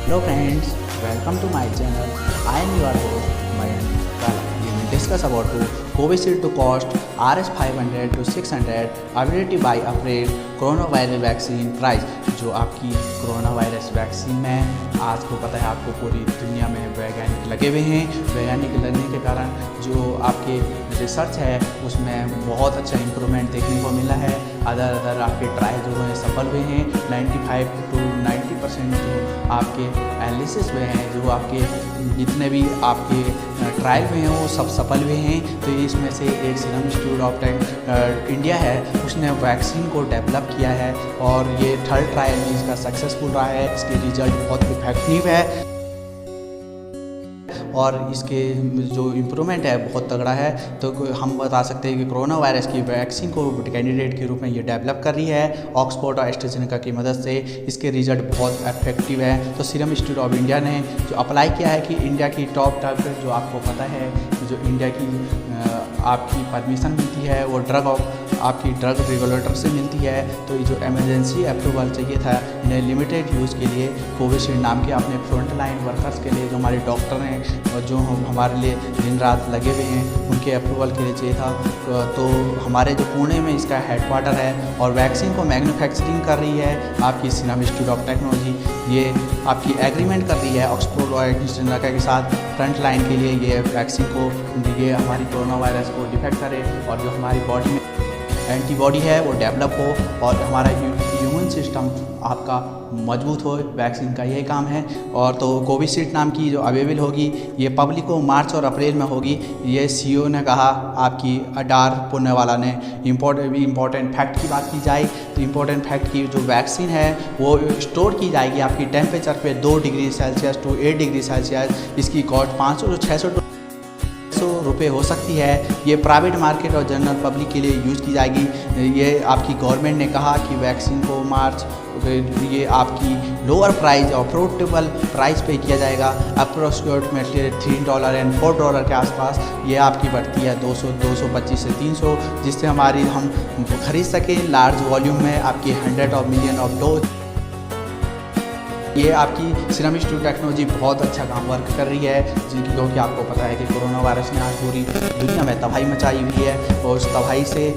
Hello friends, welcome to my channel. I am your host Mayank. Well, we will discuss about Covishield to cost Rs500 to 600 availability by April corona vaccine price. जो आपकी corona virus vaccine में आज को पता है आपको पूरी दुनिया में वैज्ञानिक लगे हुए हैं। वैज्ञानिक लगने के कारण जो आपके रिसर्च है उसमें बहुत अच्छा इम्प्रूवमेंट देखने को मिला है। अदर आपके ट्रायल जो हैं सफल हुए हैं। 95 to 90% जो आपके एनालिसिस हुए हैं, जो आपके जितने भी आपके ट्रायल हुए हैं वो सब सफल हुए हैं। तो इसमें से एक सीरम इंस्टीट्यूट ऑफ इंडिया है, उसने वैक्सीन को डेवलप किया है और ये थर्ड ट्रायल में इसका सक्सेसफुल रहा है। इसके रिजल्ट बहुत इफेक्टिव है और इसके जो इम्प्रूवमेंट है बहुत तगड़ा है। तो हम बता सकते हैं कि कोरोना वायरस की वैक्सीन को कैंडिडेट के रूप में ये डेवलप कर रही है ऑक्सफोर्ड और एस्ट्राजेनेका की मदद से। इसके रिजल्ट बहुत इफेक्टिव है। तो सीरम इंस्टीट्यूट ऑफ इंडिया ने जो अप्लाई किया है कि इंडिया की टॉप ड्रग, जो आपको पता है जो इंडिया की आपकी परमिशन मिलती है वो आपकी ड्रग रेगुलेटर से मिलती है। तो ये जो इमरजेंसी अप्रूवल चाहिए था इन्हें लिमिटेड यूज़ के लिए कोविशील्ड नाम के अपने फ्रंट लाइन वर्कर्स के लिए, जो हमारे डॉक्टर हैं और जो हमारे लिए दिन रात लगे हुए हैं, उनके अप्रूवल के लिए चाहिए था। तो हमारे जो पुणे में इसका हेडक्वार्टर है और वैक्सीन को मैन्युफैक्चरिंग कर रही है आपकी सीरम इंस्टीट्यूट ऑफ टेक्नोलॉजी। ये आपकी एग्रीमेंट कर रही है ऑक्सफोर्ड और एस्ट्राजेनेका के साथ फ्रंट लाइन के लिए ये वैक्सीन को, ये हमारी कोरोना वायरस को डिफेक्ट करे और जो हमारी बॉडी में एंटीबॉडी है वो डेवलप हो और हमारा इम्यून सिस्टम आपका मजबूत हो। वैक्सीन का यही काम है। और तो कोविशील्ड नाम की जो अवेलेबल होगी ये पब्लिक को मार्च और अप्रैल में होगी। ये सीईओ ने कहा, आपकी अडार पुणेवाला ने। इम्पोर्टेंट फैक्ट की बात की जाए तो इम्पोर्टेंट फैक्ट की जो वैक्सीन है वो स्टोर की जाएगी आपकी टेम्परेचर पे 2 degree Celsius to 8 degree Celsius. इसकी कॉस्ट 500 से 600 रुपये हो सकती है। ये प्राइवेट मार्केट और जनरल पब्लिक के लिए यूज़ की जाएगी। ये आपकी गवर्नमेंट ने कहा कि वैक्सीन को मार्च ये आपकी लोअर प्राइस और अफोर्डेबल प्राइस पे किया जाएगा। अप्रोक्सीमेटली $3 एंड $4 के आसपास ये आपकी बढ़ती है 200, 225 से 300, जिससे हम खरीद सकें लार्ज वॉल्यूम में आपकी 100 मिलियन ऑफ डोज। ये आपकी सीरम इंस्टीट्यूट टेक्नोलॉजी बहुत अच्छा काम वर्क कर रही है, क्योंकि आपको पता है कि कोरोना वायरस ने आज पूरी दुनिया में तबाही मचाई हुई है और उस तबाही से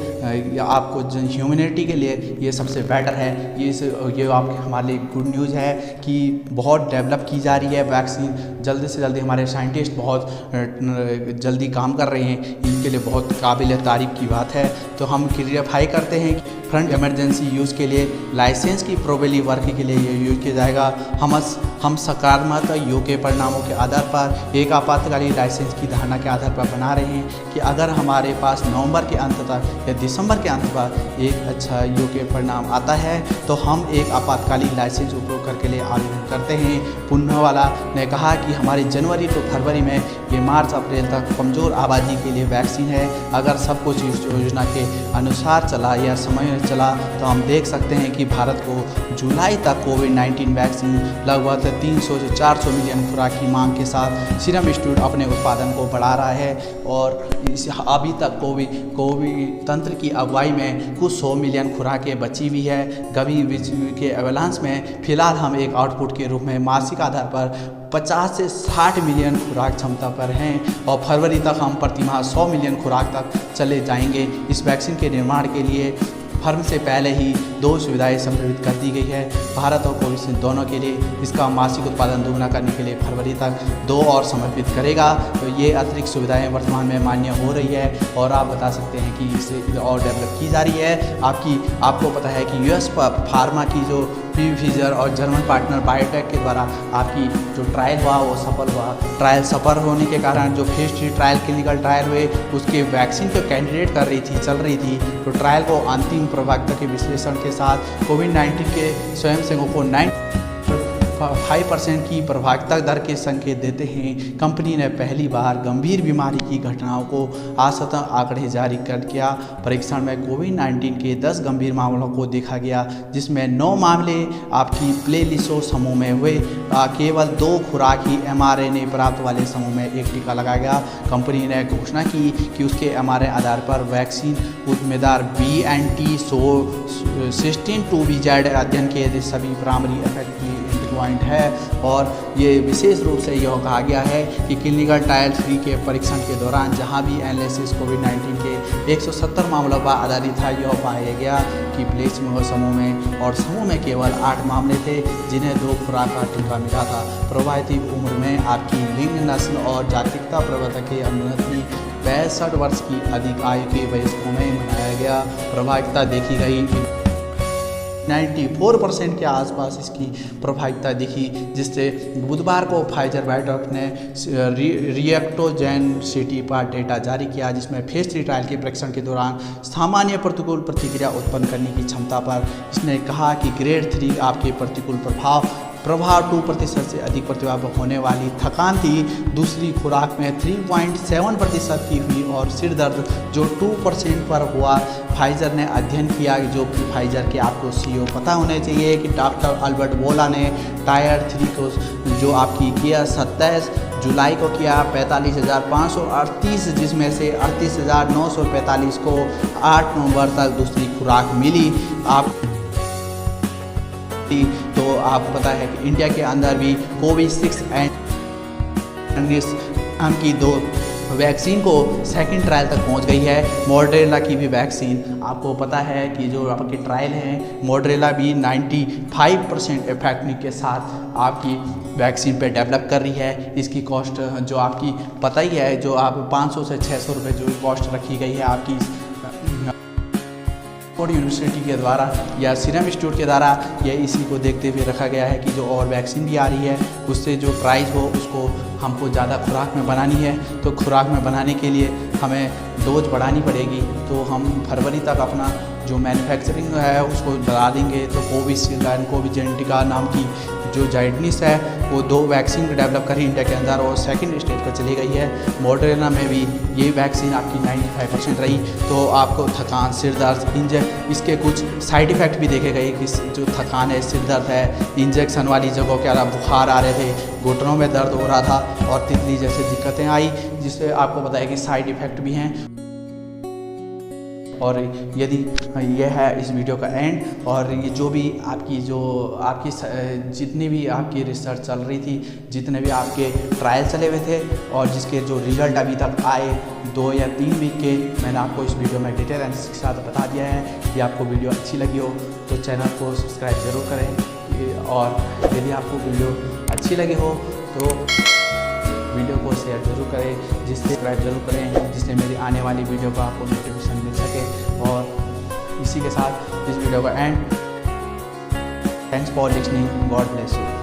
आपको ह्यूमैनिटी के लिए ये सबसे बेटर है। ये आपके हमारे लिए गुड न्यूज़ है कि बहुत डेवलप की जा रही है वैक्सीन। जल्दी से जल्दी हमारे साइंटिस्ट बहुत जल्दी काम कर रहे हैं, इनके लिए बहुत काबिल तारीफ़ की बात है। तो हम क्लियरफाई करते हैं कि फ्रंट इमरजेंसी यूज़ के लिए लाइसेंस की प्रोबेबली वर्क के लिए ये यूज़ किया जाएगा। हम सकारात्मक योग परिणामों के आधार पर एक आपातकालीन लाइसेंस की धारणा के आधार पर बना रहे हैं कि अगर हमारे पास नवंबर के अंत तक या दिसंबर के अंत पर एक अच्छा योग परिणाम आता है तो हम एक आपातकालीन लाइसेंस उपयोग करके लिए आवेदन करते हैं। पुणेवाला ने कहा कि हमारी जनवरी टू फरवरी में ये मार्च अप्रैल तक कमज़ोर आबादी के लिए वैक्सीन है। अगर सब कुछ इस योजना के अनुसार चला या समय चला तो हम देख सकते हैं कि भारत को जुलाई तक कोविड-19 वैक्सीन लगभग 300 से 400 मिलियन खुराक की मांग के साथ सीरम इंस्टीट्यूट अपने उत्पादन को बढ़ा रहा है। और अभी तक कोविड तंत्र की अगुवाई में कुछ 100 मिलियन खुराकें बची हुई है। गवी के एवेलांस में फ़िलहाल हम एक आउटपुट के रूप में मासिक आधार पर 50 से 60 मिलियन खुराक क्षमता पर हैं और फरवरी तक हम प्रतिमाह 100 मिलियन खुराक तक चले जाएंगे। इस वैक्सीन के निर्माण के लिए फर्म से पहले ही 2 सुविधाएं संभावित कर दी गई है। भारत और कोविशील्ड दोनों के लिए इसका मासिक उत्पादन दोगुना करने के लिए फरवरी तक 2 और समर्पित करेगा। तो ये अतिरिक्त सुविधाएं वर्तमान में मान्य हो रही है और आप बता सकते हैं कि इसे और डेवलप की जा रही है। आपको पता है कि यूएस फार्मा की जो फाइजर और जर्मन पार्टनर बायोटेक के द्वारा आपकी जो ट्रायल हुआ वो सफल हुआ। ट्रायल सफल होने के कारण जो फेज 3 ट्रायल क्लिनिकल ट्रायल हुए उसके वैक्सीन को कैंडिडेट चल रही थी। तो ट्रायल को अंतिम प्रभावता के विश्लेषण के साथ कोविड-19 के स्वयंसेवकों को 5% की प्रभावता दर के संकेत देते हैं। कंपनी ने पहली बार गंभीर बीमारी की घटनाओं को औसतन आंकड़े जारी कर किया। परीक्षण में कोविड-19 के 10 गंभीर मामलों को देखा गया, जिसमें 9 मामले आपकी प्लेलिसो समूह में हुए। केवल 2 खुराक ही mRNA प्राप्त वाले समूह में एक टीका लगाया गया। कंपनी ने घोषणा की कि उसके mRNA आधार पर वैक्सीन उम्मीदवार BNT16 2BZ अध्ययन के सभी प्राइमरी इफेक्ट पॉइंट है। और ये विशेष रूप से यह कहा गया है कि क्लिनिकल ट्रायल 3 के परीक्षण के दौरान जहां भी एनालिसिस कोविड-19 के 170 मामलों पर आधारित था, यह पाया गया कि प्लेसमो समूह में और समूह में केवल 8 मामले थे जिन्हें 2 खुराक का टीका मिला था। प्रभावित उम्र में आपकी लिंग, नस्ल और जातिकता प्रवर्तक की अनुमति 65 वर्ष की अधिक आयु के वयस्कों में मनाया गया। प्रभाविता देखी गई 94% के आसपास इसकी प्रभाविता दिखी, जिससे बुधवार को फाइजर बायोटेक ने रिएक्टोजेनिसिटी पर डेटा जारी किया, जिसमें फेज 3 ट्रायल के परीक्षण के दौरान सामान्य प्रतिकूल प्रतिक्रिया उत्पन्न करने की क्षमता पर इसने कहा कि ग्रेड 3 आपके प्रतिकूल प्रभाव 2% से अधिक प्रतिभाव होने वाली थकान थी। दूसरी खुराक में 3.7% की हुई और सिर दर्द जो 2% पर हुआ। फाइजर ने अध्ययन किया जो कि फाइजर के आपको CEO पता होने चाहिए कि डॉक्टर अल्बर्ट बोला ने टायर 3 को जो आपकी किया 27 जुलाई को किया 45,538, जिसमें से 38,945 को 8 नवंबर तक दूसरी खुराक मिली। तो आपको पता है कि इंडिया के अंदर भी कोविड-6 एंड नाम की 2 वैक्सीन को सेकंड ट्रायल तक पहुंच गई है। मॉडरेला की भी वैक्सीन आपको पता है कि जो आपके ट्रायल हैं, मॉडरेला भी 95% इफेक्टिव के साथ आपकी वैक्सीन पे डेवलप कर रही है। इसकी कॉस्ट जो आपकी पता ही है, जो आप 500 से 600 रुपये जो कॉस्ट रखी गई है आपकी यूनिवर्सिटी के द्वारा या सीरम इंस्टीट्यूट के द्वारा, यह इसी को देखते हुए रखा गया है कि जो और वैक्सीन भी आ रही है उससे जो प्राइस हो उसको हमको ज़्यादा खुराक में बनानी है। तो खुराक में बनाने के लिए हमें डोज बढ़ानी पड़ेगी। तो हम फरवरी तक अपना जो मैन्युफैक्चरिंग है उसको बढ़ा देंगे। तो कोविशील्ड एंड कोविजेंटिका नाम की जो जाइडनिस है वो 2 वैक्सीन डेवलप करी इंडिया के अंदर और सेकंड स्टेज पर चली गई है। मॉडरेना में भी ये वैक्सीन आपकी 95% रही। तो आपको थकान, सिर दर्द, इसके कुछ साइड इफ़ेक्ट भी देखे गए कि जो थकान है, सिर दर्द है, इंजेक्शन वाली जगहों के अलावा बुखार आ रहे थे, घुटनों में दर्द हो रहा था और तितली जैसे दिक्कतें आई, जिससे आपको पता है कि साइड इफ़ेक्ट भी हैं। और यदि यह है इस वीडियो का एंड, और ये जो भी आपकी जितनी भी आपकी रिसर्च चल रही थी, जितने भी आपके ट्रायल चले हुए थे और जिसके जो रिजल्ट अभी तक आए 2 या 3 वीक के, मैंने आपको इस वीडियो में डिटेल एनालिसिस के साथ बता दिया है। यदि आपको वीडियो अच्छी लगी हो तो चैनल को सब्सक्राइब ज़रूर करें, और यदि आपको वीडियो अच्छी लगी हो तो वीडियो को शेयर जरूर करें, सब्सक्राइब जरूर करें, जिससे मेरी आने वाली वीडियो का आपको नोटिफिकेशन मिल सके। और इसी के साथ इस वीडियो का and. Thanks for listening, God bless you.